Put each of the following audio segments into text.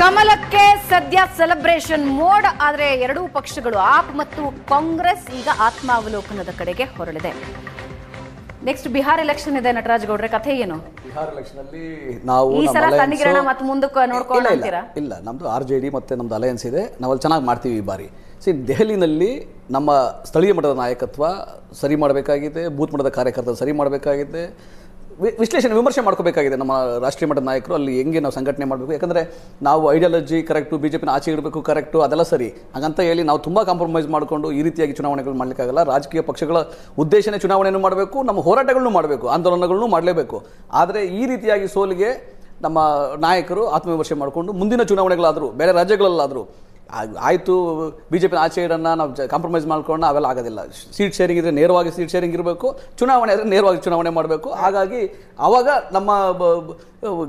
ಕಮಲಕ್ಕೆ ಸದ್ಯ celebration mode. ಆದರೆ ಎರಡೂ ಪಕ್ಷಗಳು ಆಪ್ ಮತ್ತು ಕಾಂಗ್ರೆಸ್ ಈಗ ಆತ್ಮಾವಲೋಕನದ ಕಡೆಗೆ ಹೊರಳಿದೆ. ನೆಕ್ಸ್ಟ್ ಬಿಹಾರ್ ಎಲೆಕ್ಷನ್ ಇದೆ. ನಟರಾಜ್ ಗೌಡ್ರೆ, ಕಥೆ ಏನು? ಬಿಹಾರ್ ಎಲೆಕ್ಷನ್ ಅಲ್ಲಿ ನಾವು ಈ ಸಲ ತನ್ನಿಗಿರಣ ಮತ್ತೆ ಮುಂದಕ್ಕೆ ನೋಡ್ಕೊಂಡು ಅಂತೀರಾ? ಇಲ್ಲ, ನಮ್ದು RJD ಮತ್ತೆ ನಮ್ದು ಅಲಯನ್ಸ್ ಇದೆ. ನಾವಲ್ಲಿ ಚೆನ್ನಾಗಿ ಮಾಡ್ತೀವಿ ಈ ಬಾರಿ. ದೆಹಲಿನಲ್ಲಿ ನಮ್ಮ ಸ್ಥಳೀಯ ಮಟ್ಟದ ನಾಯಕತ್ವ ಸರಿ ಮಾಡಬೇಕಾಗಿದೆ, ಬೂತ್ ಮಟ್ಟದ ಕಾರ್ಯಕರ್ತರು ಸರಿ ಮಾಡಬೇಕಾಗಿದೆ, ವಿಮರ್ಶೆ ಮಾಡ್ಕೋಬೇಕಾಗಿದೆ. ನಮ್ಮ ರಾಷ್ಟ್ರೀಯ ಮಟ್ಟದ ನಾಯಕರು ಅಲ್ಲಿ ಹೆಂಗೆ ನಾವು ಸಂಘಟನೆ ಮಾಡಬೇಕು. ಯಾಕಂದರೆ ನಾವು ಐಡಿಯಾಲಜಿ ಕರೆಕ್ಟು, BJPನ ಆಚೆ ಇಡಬೇಕು ಕರೆಕ್ಟು, ಅದೆಲ್ಲ ಸರಿ. ಹಾಗಂತ ಹೇಳಿ ನಾವು ತುಂಬ ಕಾಂಪ್ರಮೈಸ್ ಮಾಡಿಕೊಂಡು ಈ ರೀತಿಯಾಗಿ ಚುನಾವಣೆಗಳು ಮಾಡಲಿಕ್ಕಾಗಲ್ಲ. ರಾಜಕೀಯ ಪಕ್ಷಗಳ ಉದ್ದೇಶನೇ ಚುನಾವಣೆಯನ್ನು ಮಾಡಬೇಕು, ನಮ್ಮ ಹೋರಾಟಗಳನ್ನು ಮಾಡಬೇಕು, ಆಂದೋಲನಗಳನ್ನು ಮಾಡಲೇಬೇಕು. ಆದರೆ ಈ ರೀತಿಯಾಗಿ ಸೋಲಿಗೆ ನಮ್ಮ ನಾಯಕರು ಆತ್ಮವಿಮರ್ಶೆ ಮಾಡಿಕೊಂಡು ಮುಂದಿನ ಚುನಾವಣೆಗಳಾದರೂ ಬೇರೆ ರಾಜ್ಯಗಳಲ್ಲಾದರೂ ಆಯಿತು BJPನ ಆಚೆ ಇಡೋಣ, ನಾವು ಕಾಂಪ್ರಮೈಸ್ ಮಾಡ್ಕೊಂಡು ಅವೆಲ್ಲ ಆಗೋದಿಲ್ಲ. ಸೀಟ್ ಶೇರಿಂಗ್ ಇದ್ರೆ ನೇರವಾಗಿ ಸೀಟ್ ಶೇರಿಂಗ್ ಇರಬೇಕು, ಚುನಾವಣೆ ಆದರೆ ನೇರವಾಗಿ ಚುನಾವಣೆ ಮಾಡಬೇಕು. ಹಾಗಾಗಿ ಆವಾಗ ನಮ್ಮ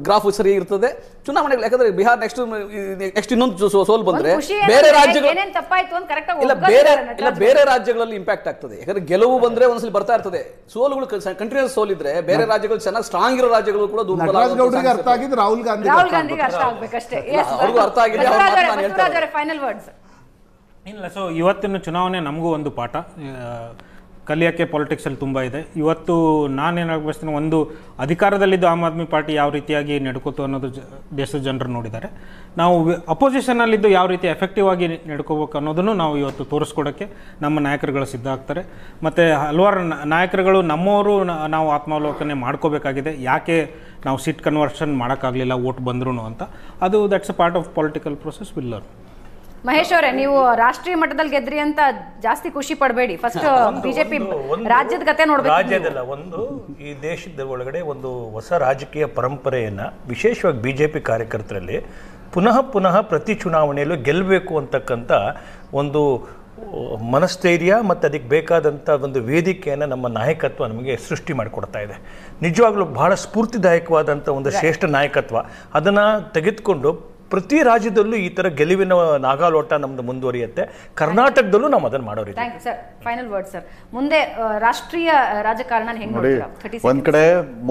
ಗ್ರಾಫ್ ಸರಿ ಇರ್ತದೆ ಚುನಾವಣೆಗಳು. ಯಾಕಂದ್ರೆ ಬಿಹಾರ್ ನೆಕ್ಸ್ಟ್ ಇನ್ನೊಂದು ಸೋಲ್ ಬಂದ್ರೆ ಬೇರೆ ರಾಜ್ಯಗಳು ಬೇರೆ ರಾಜ್ಯಗಳಲ್ಲಿ ಇಂಪ್ಯಾಕ್ಟ್ ಆಗ್ತದೆ. ಯಾಕಂದ್ರೆ ಗೆಲುವು ಬಂದ್ರೆ ಒಂದ್ಸಲಿ ಬರ್ತಾ ಇರ್ತದೆ, ಸೋಲುಗಳು ಕಂಟಿನ್ಯೂಸ್ ಸೋಲಿದ್ರೆ ಬೇರೆ ರಾಜ್ಯಗಳು ಚೆನ್ನಾಗಿ ಸ್ಟ್ರಾಂಗ್ ಇರೋ ರಾಜ್ಯಗಳು ಕೂಡ ಅರ್ಥ ಆಗಿದೆ. ರಾಹುಲ್ ಗಾಂಧಿ ಅವ್ರಿಗೂ ಅರ್ಥ ಆಗಿದೆ. ಇಲ್ಲ, ಸೊ ಇವತ್ತಿನ ಚುನಾವಣೆ ನಮಗೂ ಒಂದು ಪಾಠ ಕಲಿಯೋಕ್ಕೆ ಪೊಲಿಟಿಕ್ಸಲ್ಲಿ ತುಂಬ ಇದೆ. ಇವತ್ತು ನಾನೇನಾಗ ಬಯಸ್ತೀನಿ, ಒಂದು ಅಧಿಕಾರದಲ್ಲಿದ್ದು ಆಮ್ ಆದ್ಮಿ ಪಾರ್ಟಿ ಯಾವ ರೀತಿಯಾಗಿ ನಡ್ಕೋತು ಅನ್ನೋದು ದೇಶದ ಜನರು ನೋಡಿದ್ದಾರೆ. ನಾವು ಅಪೋಸಿಷನಲ್ಲಿದ್ದು ಯಾವ ರೀತಿ ಎಫೆಕ್ಟಿವ್ ಆಗಿ ನಡ್ಕೋಬೇಕು ಅನ್ನೋದನ್ನು ನಾವು ಇವತ್ತು ತೋರಿಸ್ಕೊಡೋಕ್ಕೆ ನಮ್ಮ ನಾಯಕರುಗಳು ಸಿದ್ಧ ಆಗ್ತಾರೆ. ಮತ್ತು ಹಲವಾರು ನಾಯಕರುಗಳು ನಮ್ಮವರು ನಾವು ಆತ್ಮಾವಲೋಕನೆ ಮಾಡ್ಕೋಬೇಕಾಗಿದೆ. ಯಾಕೆ ನಾವು ಸೀಟ್ ಕನ್ವರ್ಷನ್ ಮಾಡೋಕ್ಕಾಗಲಿಲ್ಲ ವೋಟ್ ಬಂದ್ರೂ ಅಂತ. ಅದು that's a part of political process. Will learn. Mahesh ಅವರೇ, ನೀವು ರಾಷ್ಟ್ರೀಯ ಮಟ್ಟದಲ್ಲಿ ಗೆದ್ರಿ ಅಂತ ಜಾಸ್ತಿ ಖುಷಿ ಪಡಬೇಡಿ. ಫಸ್ಟ್ ಬಿಜೆಪಿ ರಾಜ್ಯದ ಕತೆ ನೋಡ್ಬೇಕು. ರಾಜ್ಯದಲ್ಲ, ಒಂದು ಈ ದೇಶದ ಒಳಗಡೆ ಒಂದು ಹೊಸ ರಾಜಕೀಯ ಪರಂಪರೆಯನ್ನ ವಿಶೇಷವಾಗಿ BJP ಕಾರ್ಯಕರ್ತರಲ್ಲಿ ಪುನಃ ಪ್ರತಿ ಚುನಾವಣೆಯಲ್ಲೂ ಗೆಲ್ಲಬೇಕು ಅಂತಕ್ಕಂಥ ಒಂದು ಮನಸ್ಥೈರ್ಯ ಮತ್ತು ಅದಕ್ಕೆ ಬೇಕಾದಂಥ ಒಂದು ವೇದಿಕೆಯನ್ನು ನಮ್ಮ ನಾಯಕತ್ವ ನಮಗೆ ಸೃಷ್ಟಿ ಮಾಡಿಕೊಡ್ತಾ ಇದೆ. ನಿಜವಾಗ್ಲೂ ಬಹಳ ಸ್ಫೂರ್ತಿದಾಯಕವಾದಂಥ ಒಂದು ಶ್ರೇಷ್ಠ ನಾಯಕತ್ವ. ಅದನ್ನು ತೆಗೆದುಕೊಂಡು ಪ್ರತಿ ರಾಜ್ಯದಲ್ಲೂ ಈ ತರ ಗೆಲುವಿನ ನಾಗಾಲೋಟ ನಮ್ದು ಮುಂದುವರಿಯುತ್ತೆ. ಕರ್ನಾಟಕದಲ್ಲೂ ನಾವು ಅದನ್ನು ಮಾಡೋರಿದ್ದೀವಿ. Final word sir. ಮುಂದೆ ರಾಷ್ಟ್ರೀಯ ರಾಜಕಾರಣ ಹೆಂಗ್ ನೋಡ್ತೀರಾ? ಒಂದ್ ಕಡೆ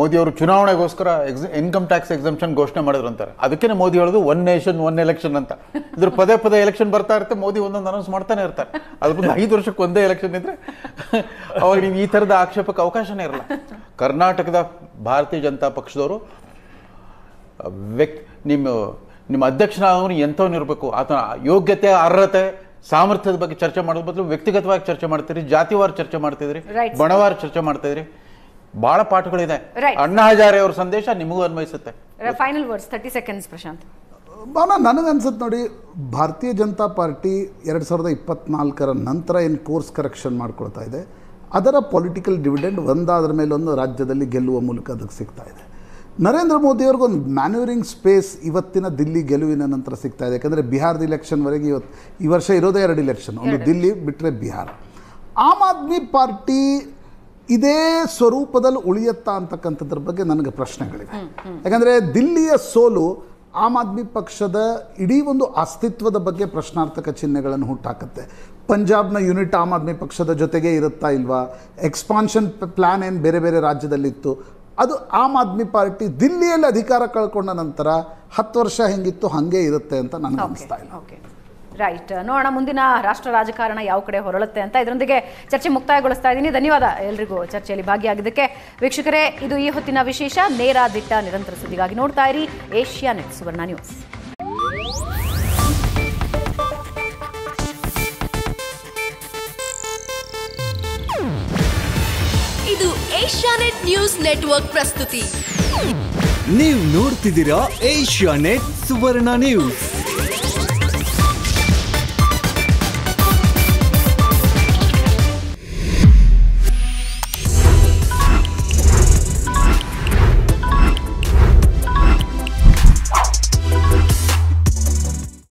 ಮೋದಿ ಅವರು ಚುನಾವಣೆಗೋಸ್ಕರ ಇನ್ಕಮ್ ಟ್ಯಾಕ್ಸ್ ಎಕ್ಸಂಪ್ಷನ್ ಘೋಷಣೆ ಮಾಡಿದ್ರು ಅಂತಾರೆ. ಅದಕ್ಕೆ ಮೋದಿ ಹೇಳೋದು 1 ನೇಷನ್ 1 ಎಲೆಕ್ಷನ್ ಅಂತ. ಇದ್ರ ಪದೇ ಎಲೆಕ್ಷನ್ ಬರ್ತಾ ಇರುತ್ತೆ, ಮೋದಿ ಒಂದೊಂದು ಅನೌನ್ಸ್ ಮಾಡ್ತಾನೆ ಇರ್ತಾರೆ. ಅದ್ರ 5 ವರ್ಷಕ್ಕೆ ಒಂದೇ ಎಲೆಕ್ಷನ್ ಇದ್ರೆ ಅವಾಗ ನೀವು ಈ ತರದ ಆಕ್ಷೇಪಕ್ಕೆ ಅವಕಾಶನೇ ಇರಲ್ಲ. ಕರ್ನಾಟಕದ ಭಾರತೀಯ ಜನತಾ ಪಕ್ಷದವರು ನಿಮ್ಮ ಅಧ್ಯಕ್ಷನಾದವನು ಎಂಥವನು ಇರಬೇಕು, ಆತನ ಯೋಗ್ಯತೆ, ಅರ್ಹತೆ, ಸಾಮರ್ಥ್ಯದ ಬಗ್ಗೆ ಚರ್ಚೆ ಮಾಡೋದ್ ಬದಲು ವ್ಯಕ್ತಿಗತವಾಗಿ ಚರ್ಚೆ ಮಾಡ್ತೀರಿ, ಜಾತಿವಾರ ಚರ್ಚೆ ಮಾಡ್ತಿದ್ರಿ, ಬಣವಾರ ಚರ್ಚೆ ಮಾಡ್ತಾ ಇದ್ರಿ. ಬಹಳ ಪಾಠಗಳಿದೆ. ಅಣ್ಣಾ ಹಜಾರೆ ಅವ್ರ ಸಂದೇಶ ನಿಮಗೂ ಅನ್ವಯಿಸುತ್ತೆ. Final words 30 seconds Prashant. ನನಗನ್ಸುತ್ತೆ ನೋಡಿ, ಭಾರತೀಯ ಜನತಾ ಪಾರ್ಟಿ 2024 ನಂತರ ಏನು ಕೋರ್ಸ್ ಕರೆಕ್ಷನ್ ಮಾಡ್ಕೊಳ್ತಾ ಇದೆ, ಅದರ ಪೊಲಿಟಿಕಲ್ ಡಿವಿಡೆಂಡ್ ಒಂದಾದ್ರ ಮೇಲೆ ಒಂದು ರಾಜ್ಯದಲ್ಲಿ ಗೆಲ್ಲುವ ಮೂಲಕ ಅದಕ್ಕೆ ಸಿಗ್ತಾ ಇದೆ. ನರೇಂದ್ರ ಮೋದಿಯವ್ರಿಗೊಂದು ಮ್ಯಾನ್ಯೂರಿಂಗ್ ಸ್ಪೇಸ್ ಇವತ್ತಿನ ದಿಲ್ಲಿ ಗೆಲುವಿನ ನಂತರ ಸಿಗ್ತಾ ಇದೆ. ಯಾಕಂದರೆ ಬಿಹಾರದ ಇಲೆಕ್ಷನ್ವರೆಗೆ ಈ ವರ್ಷ ಇರೋದೇ 2 ಇಲೆಕ್ಷನ್, ಒಂದು ದಿಲ್ಲಿ ಬಿಟ್ಟರೆ ಬಿಹಾರ. ಆಮ್ ಆದ್ಮಿ ಪಾರ್ಟಿ ಇದೇ ಸ್ವರೂಪದಲ್ಲಿ ಉಳಿಯತ್ತಾ ಅಂತಕ್ಕಂಥದ್ರ ಬಗ್ಗೆ ನನಗೆ ಪ್ರಶ್ನೆಗಳಿವೆ. ಯಾಕಂದರೆ ದಿಲ್ಲಿಯ ಸೋಲು ಆಮ್ ಆದ್ಮಿ ಪಕ್ಷದ ಇಡೀ ಒಂದು ಅಸ್ತಿತ್ವದ ಬಗ್ಗೆ ಪ್ರಶ್ನಾರ್ಥಕ ಚಿಹ್ನೆಗಳನ್ನು ಹುಟ್ಟಾಕತ್ತೆ. ಪಂಜಾಬ್ನ ಯೂನಿಟ್ ಆಮ್ ಆದ್ಮಿ ಪಕ್ಷದ ಜೊತೆಗೆ ಇರುತ್ತಾ ಇಲ್ವಾ, ಎಕ್ಸ್ಪಾನ್ಷನ್ ಪ್ಲ್ಯಾನ್ ಏನು ಬೇರೆ ಬೇರೆ ರಾಜ್ಯದಲ್ಲಿತ್ತು, ಅದು ಆಮ್ ಆದ್ಮಿ ಪಾರ್ಟಿ ದಿಲ್ಲಿಯಲ್ಲಿ ಅಧಿಕಾರ ಕಳ್ಕೊಂಡ ನಂತರ 10 ವರ್ಷ ಹೆಂಗಿತ್ತು ಹಾಗೆ ಇರುತ್ತೆ ಅಂತ ನನಗೆ ಅನಿಸ್ತಾ ಇಲ್ಲ. ರೈಟ್, ನೋಡೋಣ ಮುಂದಿನ ರಾಷ್ಟ್ರ ರಾಜಕಾರಣ ಯಾವ ಕಡೆ ಹೊರಳುತ್ತೆ ಅಂತ. ಇದರೊಂದಿಗೆ ಚರ್ಚೆ ಮುಕ್ತಾಯಗೊಳಿಸ್ತಾ ಇದ್ದೀನಿ. ಧನ್ಯವಾದ ಎಲ್ರಿಗೂ ಚರ್ಚೆಯಲ್ಲಿ ಭಾಗಿಯಾಗಿದ್ದಕ್ಕೆ. ವೀಕ್ಷಕರೇ, ಇದು ಈ ಹೊತ್ತಿನ ವಿಶೇಷ. ನೇರ ದಿಟ್ಟ ನಿರಂತರ ಸುದ್ದಿಗಾಗಿ ನೋಡ್ತಾ ಇರಿ ಏಷ್ಯಾನೆಟ್ ಸುವರ್ಣ ನ್ಯೂಸ್. ಇದು ಏಷ್ಯಾನೆಟ್ ನ್ಯೂಸ್ ನೆಟ್ವರ್ಕ್ ಪ್ರಸ್ತುತಿ. ನೀವು ನೋಡ್ತಿದ್ದೀರಾ ಏಷ್ಯಾನೆಟ್ ಸುವರ್ಣ ನ್ಯೂಸ್.